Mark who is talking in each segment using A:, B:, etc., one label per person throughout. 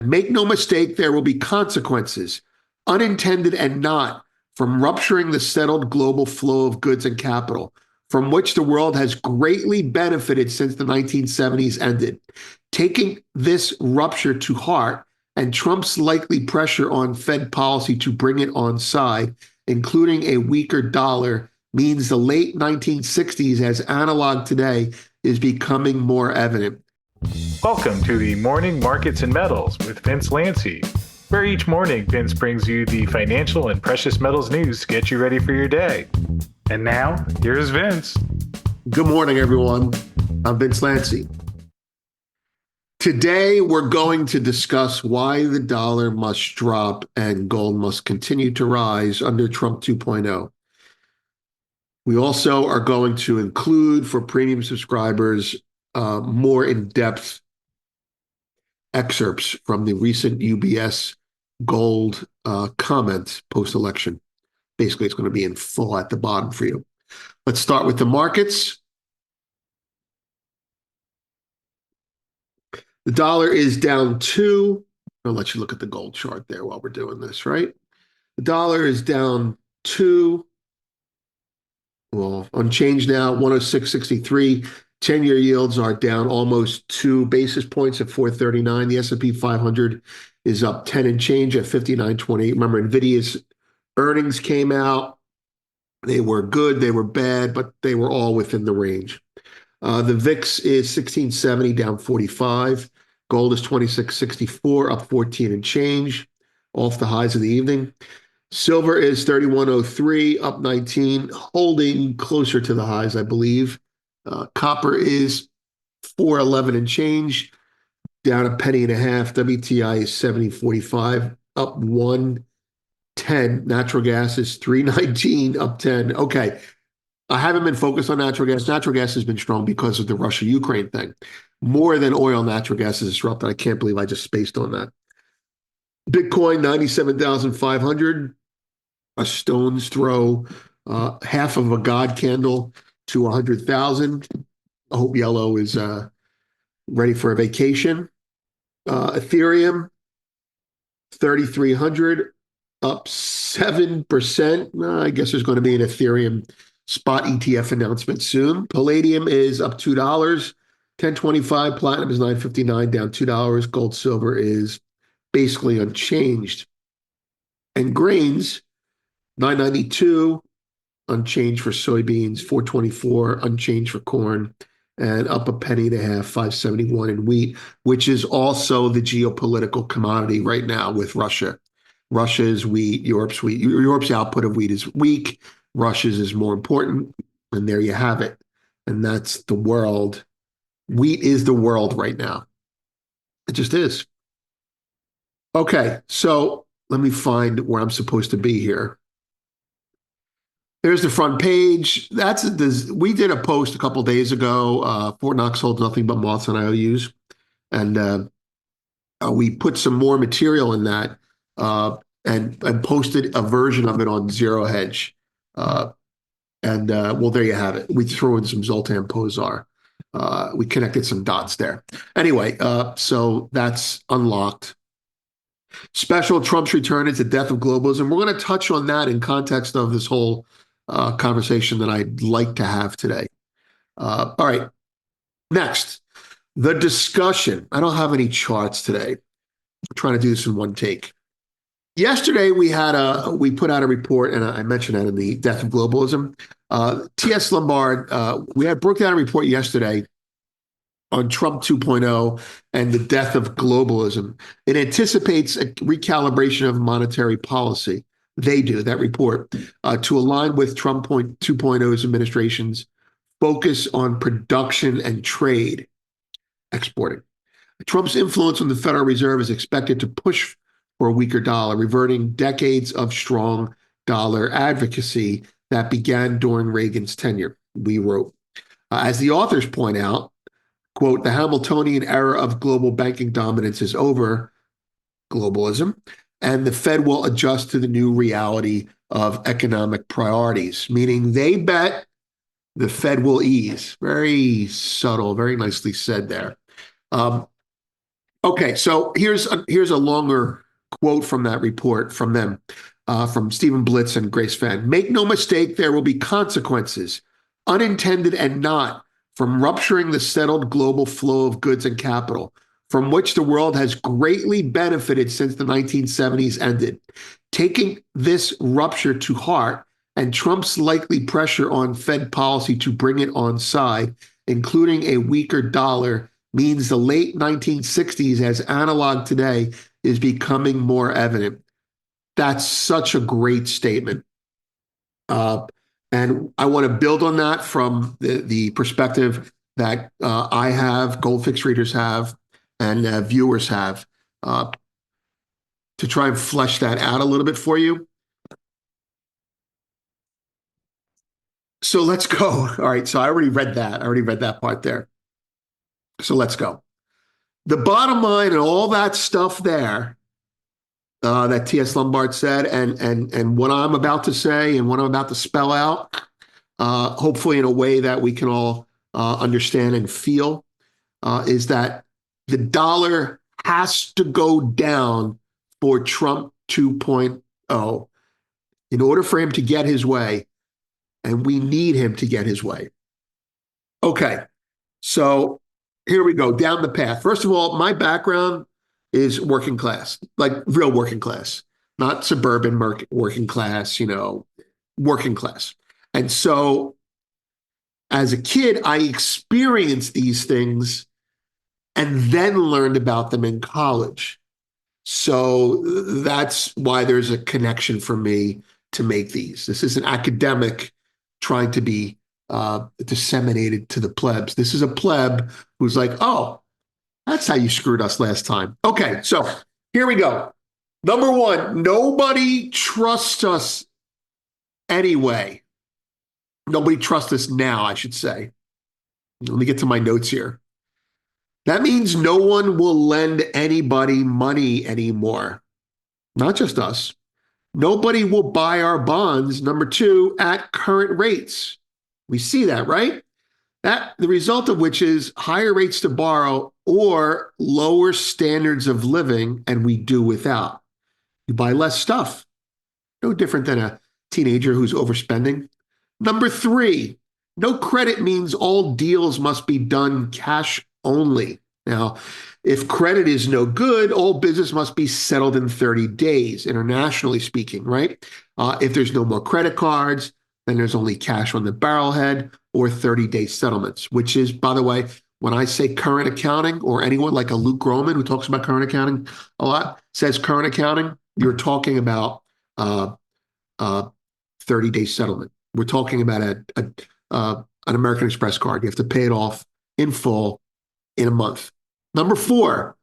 A: Make no mistake, there will be consequences, unintended and not, from rupturing the settled global flow of goods and capital, from which the world has greatly benefited since the 1970s ended. Taking this rupture to heart and Trump's likely pressure on Fed policy to bring it on side, including a weaker dollar, means the late 1960s as analog today is becoming more evident.
B: Welcome to the Morning Markets and Metals with Vince Lanci, where each morning Vince brings you the financial and precious metals news to get you ready for your day. And now, here's Vince.
A: Good morning, everyone. I'm Vince Lanci. Today, we're going to discuss why the dollar must drop and gold must continue to rise under Trump 2.0. We also are going to include, for premium subscribers, more in-depth excerpts from the recent UBS gold comments post-election. Basically, it's going to be in full at the bottom for you. Let's start with the markets. The dollar is down 2. I'll let you look at the gold chart there while we're doing this, right? The dollar is down 2. Well, unchanged now, 106.63. 10-year yields are down almost 2 basis points at 439. The S&P 500 is up 10 and change at 59.28. Remember, NVIDIA's earnings came out. They were good, they were bad, but they were all within the range. The VIX is 1670, down 45. Gold is 2664, up 14 and change, off the highs of the evening. Silver is 3103, up 19, holding closer to the highs, I believe. Copper is 411 and change, down a penny and a half. WTI is 70.45, up 110. Natural gas is 319, up 10. Okay. I haven't been focused on natural gas. Natural gas has been strong because of the Russia-Ukraine thing. More than oil, natural gas is disrupted. I can't believe I just spaced on that. Bitcoin, 97,500. A stone's throw, half of a God candle to 100,000. I hope Yellow is ready for a vacation. Ethereum, 3,300, up 7%. I guess there's going to be an Ethereum spot ETF announcement soon. Palladium is up $2, 1025. Platinum is 959, down $2. Gold, silver is basically unchanged. And grains, 992, unchanged for soybeans, 424, unchanged for corn, and up a penny and a half, 571 in wheat, which is also the geopolitical commodity right now with Russia. Russia's wheat, Europe's wheat. Europe's output of wheat is weak. Russia's is more important. And there you have it. And that's the world. Wheat is the world right now. It just is. Okay, so let me find where I'm supposed to be here. There's the front page. We did a post a couple days ago. Fort Knox holds nothing but moths and IOUs. And we put some more material in that and posted a version of it on Zero Hedge. Well, there you have it. We threw in some Zoltan Pozar. We connected some dots there. Anyway, so that's unlocked. Special, Trump's return is the death of globalism. We're going to touch on that in context of this whole conversation that I'd like to have today. All right. Next, the discussion. I don't have any charts today. I'm trying to do this in one take. Yesterday, we put out a report, and I mentioned that in the death of globalism. T.S. Lombard, broke down a report yesterday on Trump 2.0 and the death of globalism. It anticipates a recalibration of monetary policy. They do, that report, to align with Trump 2.0's administration's focus on production and trade, exporting. Trump's influence on the Federal Reserve is expected to push for a weaker dollar, reverting decades of strong dollar advocacy that began during Reagan's tenure, we wrote. As the authors point out, quote, the Hamiltonian era of global banking dominance is over, globalism, and the Fed will adjust to the new reality of economic priorities, meaning they bet the Fed will ease. Very subtle, very nicely said there. Okay, so here's a longer quote from that report from them, from Stephen Blitz and Grace Fenn. Make no mistake, there will be consequences, unintended and not, from rupturing the settled global flow of goods and capital, from which the world has greatly benefited since the 1970s ended. Taking this rupture to heart and Trump's likely pressure on Fed policy to bring it on side, including a weaker dollar, means the late 1960s as analog today is becoming more evident. That's such a great statement. Uh, and I want to build on that from the perspective that I have, Goldfix readers have, and viewers have, uh, to try and flesh that out a little bit for you. So let's go. All right. So I already read that. I already read that part there. So let's go. The bottom line and all that stuff there, that T.S. Lombard said, and what I'm about to say and what I'm about to spell out, hopefully in a way that we can all understand and feel, is that the dollar has to go down for Trump 2.0 in order for him to get his way, and we need him to get his way. Okay, so here we go down the path. First of all, my background is working class, like real working class, not suburban working class, working class. And so as a kid, I experienced these things and then learned about them in college. So that's why there's a connection for me to make these. This is an academic trying to be disseminated to the plebs. This is a pleb who's like, oh, that's how you screwed us last time. Okay, so here we go. Number one, nobody trusts us anyway. Nobody trusts us now, I should say. Let me get to my notes here. That means no one will lend anybody money anymore, not just us. Nobody will buy our bonds, number two, at current rates. We see that, right? That the result of which is higher rates to borrow or lower standards of living, and we do without. You buy less stuff. No different than a teenager who's overspending. Number three, no credit means all deals must be done cash only. Now, if credit is no good, all business must be settled in 30 days, internationally speaking, right? If there's no more credit cards, then there's only cash on the barrelhead or 30-day settlements, which is, by the way, when I say current accounting, or anyone like a Luke Groman who talks about current accounting a lot, says current accounting, you're talking about 30-day settlement. We're talking about an American Express card. You have to pay it off in full in a month. Number four,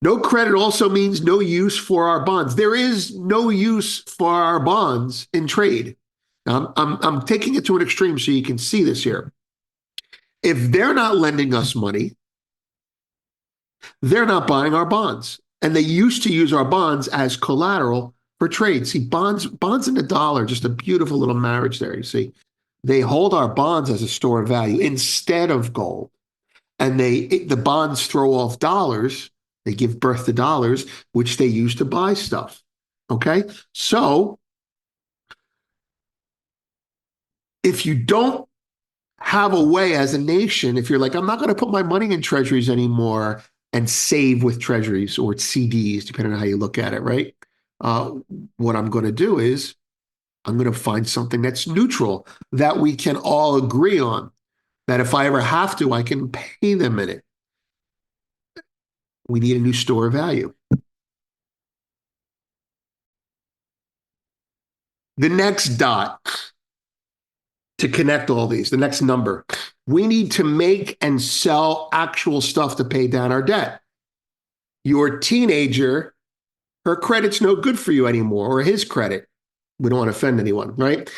A: no credit also means no use for our bonds. There is no use for our bonds in trade. Now, I'm taking it to an extreme so you can see this here. If they're not lending us money, they're not buying our bonds. And they used to use our bonds as collateral for trade. See, bonds and the dollar, just a beautiful little marriage there. You see, they hold our bonds as a store of value instead of gold. And the bonds throw off dollars. They give birth to dollars, which they use to buy stuff. Okay. So if you don't have a way as a nation, if you're like, I'm not going to put my money in treasuries anymore and save with treasuries or CDs, depending on how you look at it, right? Uh, what I'm going to do is I'm going to find something that's neutral that we can all agree on, that if I ever have to, I can pay them in it. We need a new store of value. The next dot to connect all these, the next number, we need to make and sell actual stuff to pay down our debt. Your teenager, her credit's no good for you anymore, or his credit. We don't want to offend anyone, right?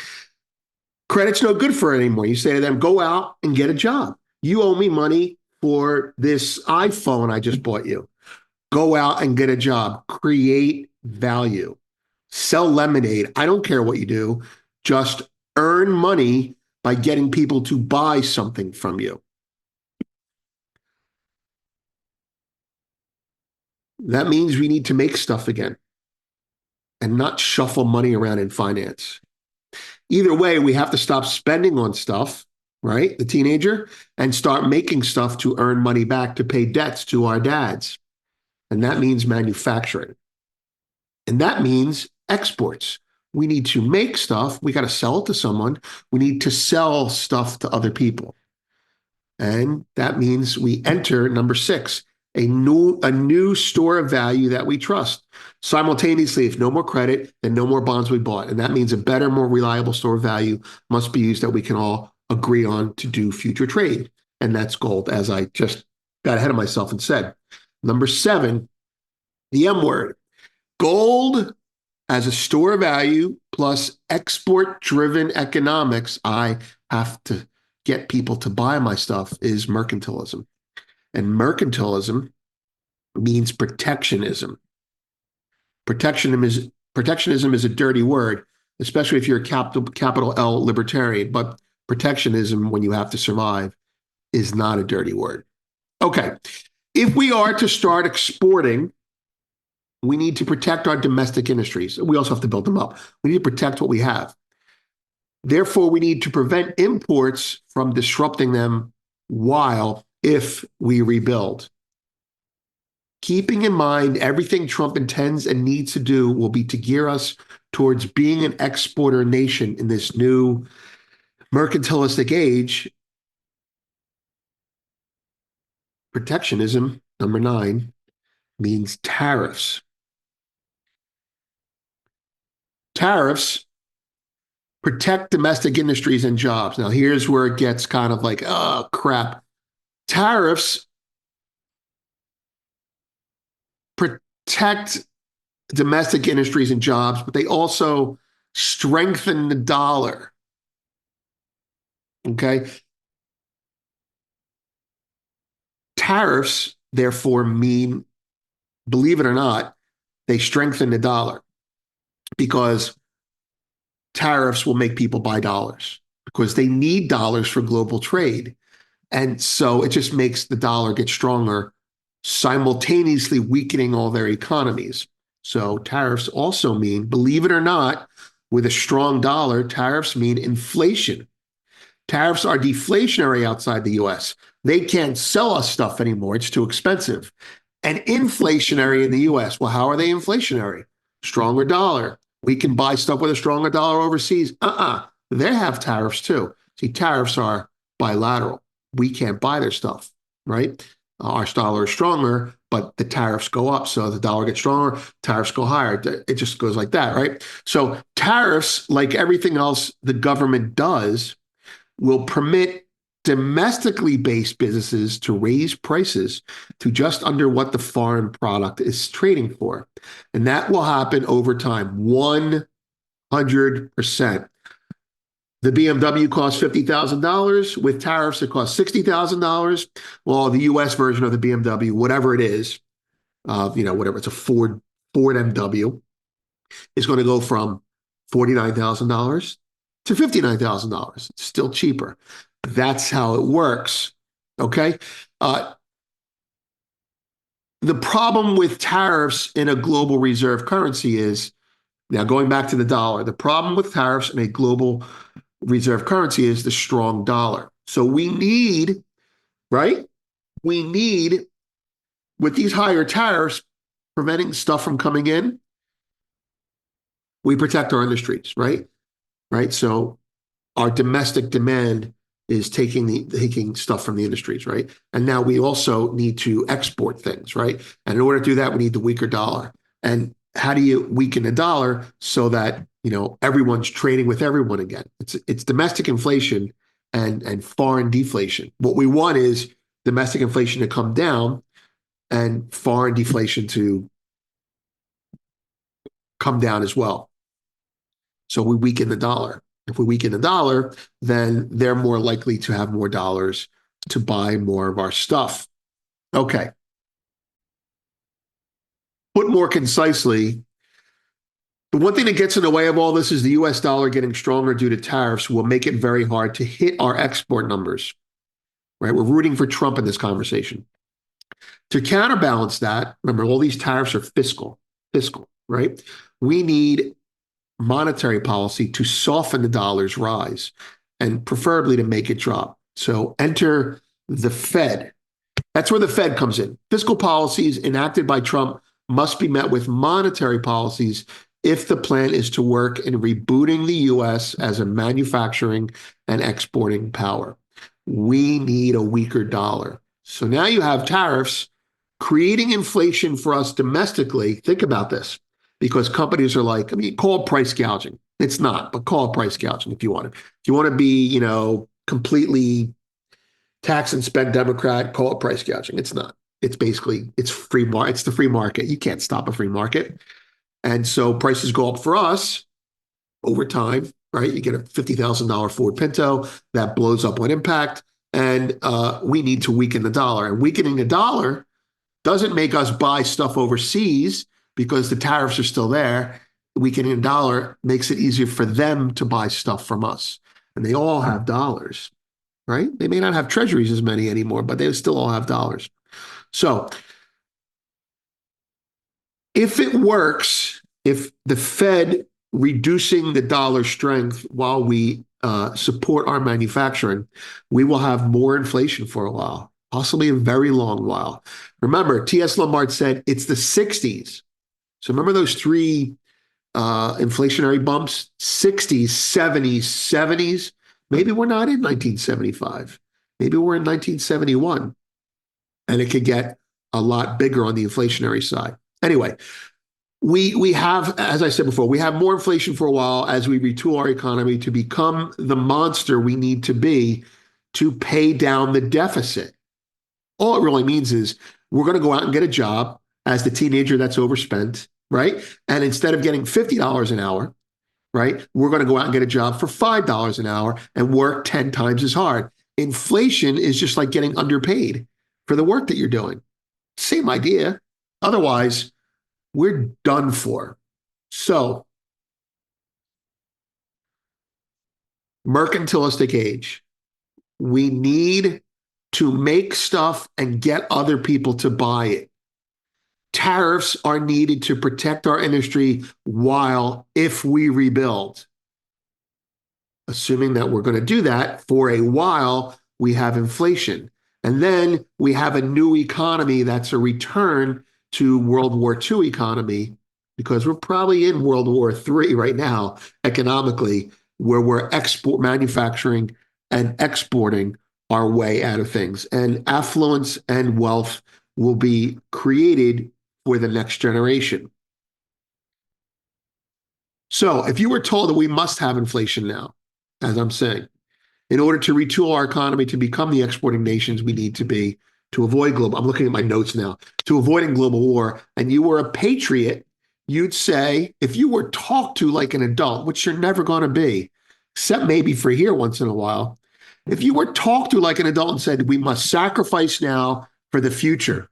A: Credit's no good for her anymore. You say to them, go out and get a job. You owe me money for this iPhone I just bought you. Go out and get a job. Create value. Sell lemonade. I don't care what you do. Just earn money by getting people to buy something from you. That means we need to make stuff again and not shuffle money around in finance. Either way, we have to stop spending on stuff, right? The teenager, and start making stuff to earn money back to pay debts to our dads. And that means manufacturing. And that means exports. We need to make stuff. We got to sell it to someone. We need to sell stuff to other people. And that means we enter number six, a new store of value that we trust. Simultaneously, if no more credit, then no more bonds we bought. And that means a better, more reliable store of value must be used that we can all agree on to do future trade. And that's gold, as I just got ahead of myself and said. Number seven, the M word. Gold as a store of value plus export driven economics. I have to get people to buy my stuff is mercantilism. And mercantilism means protectionism. Protectionism is a dirty word, especially if you're a capital L libertarian, but protectionism, when you have to survive, is not a dirty word. Okay. If we are to start exporting, we need to protect our domestic industries. We also have to build them up. We need to protect what we have. Therefore, we need to prevent imports from disrupting them while, if we rebuild. Keeping in mind everything Trump intends and needs to do will be to gear us towards being an exporter nation in this new mercantilistic age. Protectionism, number 9, means tariffs. Tariffs protect domestic industries and jobs. Now, here's where it gets kind of like, oh, crap. Tariffs protect domestic industries and jobs, but they also strengthen the dollar. Okay. Tariffs, therefore, mean, believe it or not, they strengthen the dollar because tariffs will make people buy dollars because they need dollars for global trade. And so it just makes the dollar get stronger, simultaneously weakening all their economies. So tariffs also mean, believe it or not, with a strong dollar, tariffs mean inflation. Tariffs are deflationary outside the US. They can't sell us stuff anymore. It's too expensive. And inflationary in the US. Well, how are they inflationary? Stronger dollar. We can buy stuff with a stronger dollar overseas. They have tariffs too. See, tariffs are bilateral. We can't buy their stuff, right? Our dollar is stronger, but the tariffs go up. So the dollar gets stronger, tariffs go higher. It just goes like that, right? So tariffs, like everything else the government does, will permit domestically based businesses to raise prices to just under what the foreign product is trading for. And that will happen over time, 100%. The BMW costs $50,000. With tariffs, it costs $60,000. Well, the US version of the BMW, whatever it is, whatever, it's a Ford MW, is going to go from $49,000 to $59,000. It's still cheaper. That's how it works. Okay. The problem with tariffs in a global reserve currency is, now going back to the dollar, the problem with tariffs in a global reserve currency is the strong dollar. So we need, right? We need, with these higher tariffs preventing stuff from coming in, we protect our industries, right? Right. So our domestic demand is taking stuff from the industries, right? And now we also need to export things, right? And in order to do that, we need the weaker dollar. And how do you weaken the dollar so that everyone's trading with everyone again? It's domestic inflation and foreign deflation. What we want is domestic inflation to come down and foreign deflation to come down as well. So we weaken the dollar. If we weaken the dollar, then they're more likely to have more dollars to buy more of our stuff. Okay. Put more concisely, the one thing that gets in the way of all this is the US dollar getting stronger due to tariffs will make it very hard to hit our export numbers, right? We're rooting for Trump in this conversation. To counterbalance that, remember, all these tariffs are fiscal, right? We need monetary policy to soften the dollar's rise and preferably to make it drop. So enter the Fed. That's where the Fed comes in. Fiscal policies enacted by Trump must be met with monetary policies if the plan is to work in rebooting the US as a manufacturing and exporting power. We need a weaker dollar. So now you have tariffs creating inflation for us domestically. Think about this, because companies are like, I mean, call it price gouging. It's not, but call it price gouging if you want to. If you want to be, completely tax and spend Democrat, call it price gouging. It's not. It's basically it's free market. It's the free market. You can't stop a free market, and so prices go up for us over time. Right? You get a $50,000 Ford Pinto that blows up on impact, and we need to weaken the dollar. And weakening the dollar doesn't make us buy stuff overseas because the tariffs are still there. Weakening the dollar makes it easier for them to buy stuff from us, and they all have dollars. Right? They may not have treasuries as many anymore, but they still all have dollars. So if it works, if the Fed reducing the dollar strength while we support our manufacturing, we will have more inflation for a while, possibly a very long while. Remember, T.S. Lombard said it's the 60s. So remember those three inflationary bumps, 60s, 70s, 70s. Maybe we're not in 1975. Maybe we're in 1971. And it could get a lot bigger on the inflationary side. Anyway, we have, as I said before, we have more inflation for a while as we retool our economy to become the monster we need to be to pay down the deficit. All it really means is we're going to go out and get a job as the teenager that's overspent, right? And instead of getting $50 an hour, right, we're going to go out and get a job for $5 an hour and work 10 times as hard. Inflation is just like getting underpaid for the work that you're doing. Same idea. Otherwise, we're done for. So, mercantilistic age. We need to make stuff and get other people to buy it. Tariffs are needed to protect our industry while, if we rebuild, assuming that we're going to do that for a while, we have inflation. And then we have a new economy that's a return to World War II economy, because we're probably in World War III right now, economically, where we're manufacturing and exporting our way out of things. And affluence and wealth will be created for the next generation. So if you were told that we must have inflation now, as I'm saying, in order to retool our economy to become the exporting nations we need to be, to avoid global, I'm looking at my notes now, to avoiding global war, and you were a patriot, you'd say, if you were talked to like an adult, which you're never going to be, except maybe for here once in a while, if you were talked to like an adult and said, we must sacrifice now for the future,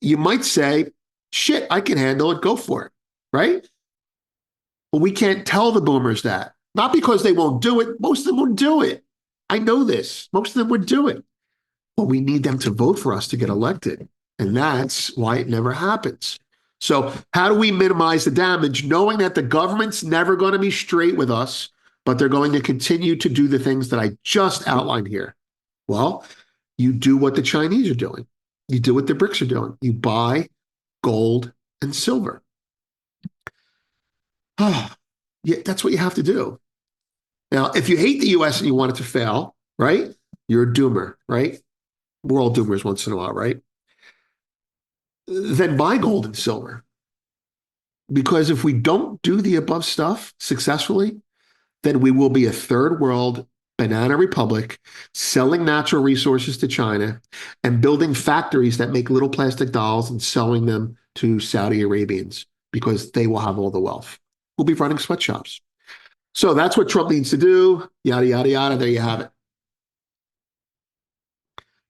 A: you might say, shit, I can handle it, go for it, right? But we can't tell the boomers that. Not because they won't do it. Most of them won't do it. I know this. Most of them would do it. But we need them to vote for us to get elected. And that's why it never happens. So how do we minimize the damage, knowing that the government's never going to be straight with us, but they're going to continue to do the things that I just outlined here? Well, you do what the Chinese are doing. You do what the BRICS are doing. You buy gold and silver. Yeah, that's what you have to do. Now, if you hate the US and you want it to fail, right? You're a doomer, right? We're all doomers once in a while, right? Then buy gold and silver. Because if we don't do the above stuff successfully, then we will be a third world banana republic selling natural resources to China and building factories that make little plastic dolls and selling them to Saudi Arabians because they will have all the wealth. We'll be running sweatshops. So that's what Trump needs to do. Yada, yada, yada. There you have it.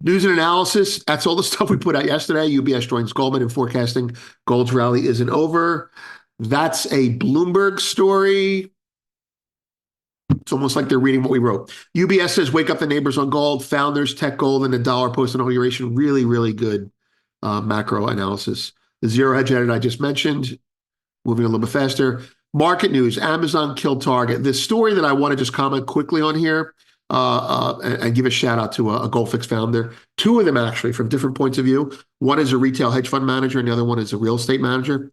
A: News and analysis. That's all the stuff we put out yesterday. UBS joins Goldman in forecasting gold's rally isn't over. That's a Bloomberg story. It's almost like they're reading what we wrote. UBS says, wake up the neighbors on gold. Founders, Tech Gold, and the dollar post inauguration. Really, really good macro analysis. The zero hedge edit I just mentioned. Moving a little bit faster. Market news, Amazon killed Target. The story that I want to just comment quickly on here and give a shout out to a GoldFix founder. Two of them actually from different points of view. One is a retail hedge fund manager and the other one is a real estate manager.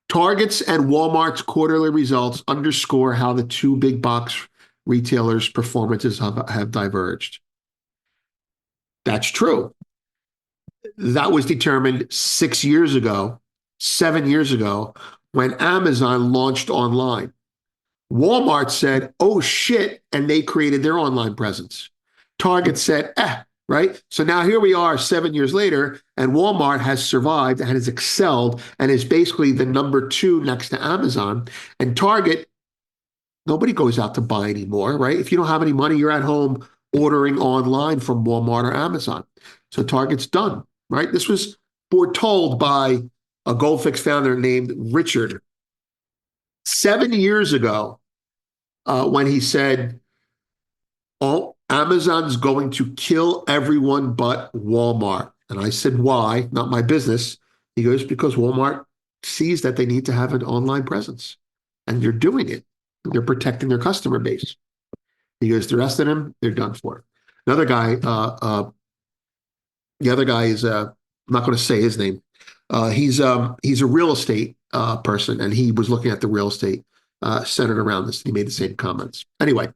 A: Target's and Walmart's quarterly results underscore how the two big box retailers' performances have diverged. That's true. That was determined 6 years ago, 7 years ago, when Amazon launched online. Walmart said, oh shit, and they created their online presence. Target said, right? So now here we are 7 years later, and Walmart has survived and has excelled and is basically the number two next to Amazon. And Target, nobody goes out to buy anymore, right? If you don't have any money, you're at home ordering online from Walmart or Amazon. So Target's done, right? This was foretold by a GoldFix founder named Richard 7 years ago when he said, oh, Amazon's going to kill everyone but Walmart. And I said, why? Not my business. He goes, because Walmart sees that they need to have an online presence and they're doing it. They're protecting their customer base. He goes, the rest of them, they're done for. Another guy, the other guy is, I'm not going to say his name. He's a real estate person, and he was looking at the real estate centered around this. He made the same comments. Anyway,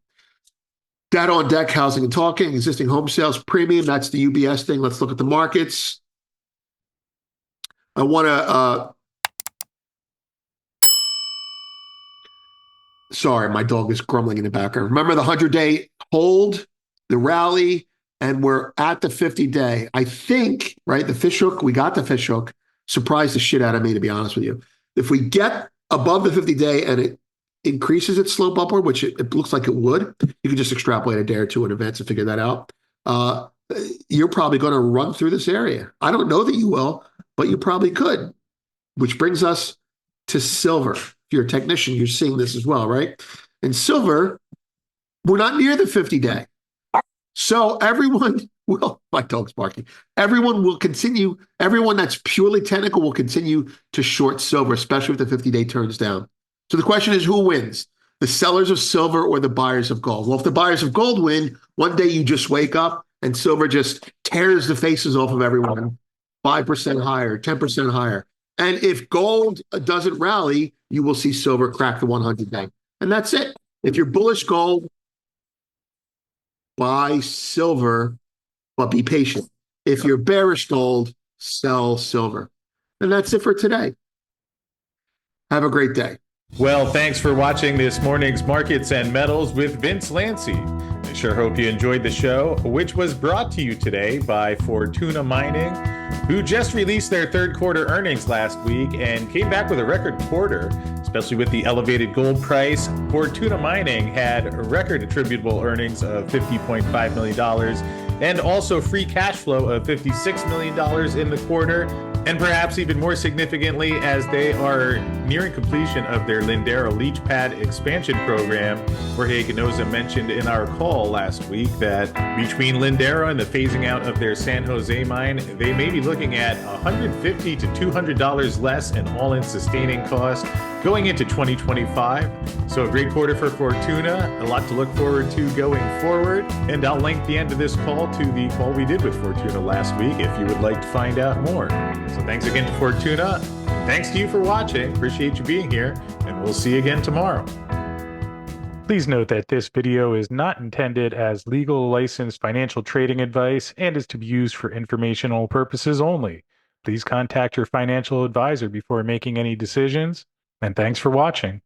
A: data on deck, housing and talking, existing home sales premium. That's the UBS thing. Let's look at the markets. I want to. Sorry, my dog is grumbling in the background. Remember the 100-day hold, the rally, and we're at the 50-day. I think, right, the fish hook, we got the fish hook. Surprised the shit out of me, to be honest with you. If we get above the 50-day and it increases its slope upward, which it looks like it would, you can just extrapolate a day or two in advance to figure that out. You're probably going to run through this area. I don't know that you will, but you probably could, which brings us to silver. If you're a technician, you're seeing this as well, right? And silver, we're not near the 50-day. So everyone will, my dog's barking, everyone will continue, everyone that's purely technical will continue to short silver, especially if the 50-day turns down. So the question is, who wins? The sellers of silver or the buyers of gold? Well, if the buyers of gold win, one day you just wake up and silver just tears the faces off of everyone, 5% higher, 10% higher. And if gold doesn't rally, you will see silver crack the 100-day. And that's it. If you're bullish gold, buy silver, but be patient. If you're bearish gold, sell silver. And that's it for today. Have a great day.
B: Well, thanks for watching this morning's Markets and Metals with Vince Lanci. I sure hope you enjoyed the show, which was brought to you today by Fortuna Mining, who just released their third quarter earnings last week and came back with a record quarter, especially with the elevated gold price. Fortuna Mining had record attributable earnings of $50.5 million and also free cash flow of $56 million in the quarter. And perhaps even more significantly, as they are nearing completion of their Lindero leach pad expansion program, Jorge Ganoza mentioned in our call last week that between Lindero and the phasing out of their San Jose mine, they may be looking at $150 to $200 less in all-in sustaining cost going into 2025. So a great quarter for Fortuna, a lot to look forward to going forward. And I'll link the end of this call to the call we did with Fortuna last week if you would like to find out more. So thanks again to Fortuna. Thanks to you for watching. Appreciate you being here, and we'll see you again tomorrow. Please note that this video is not intended as legal licensed financial trading advice and is to be used for informational purposes only. Please contact your financial advisor before making any decisions, and thanks for watching.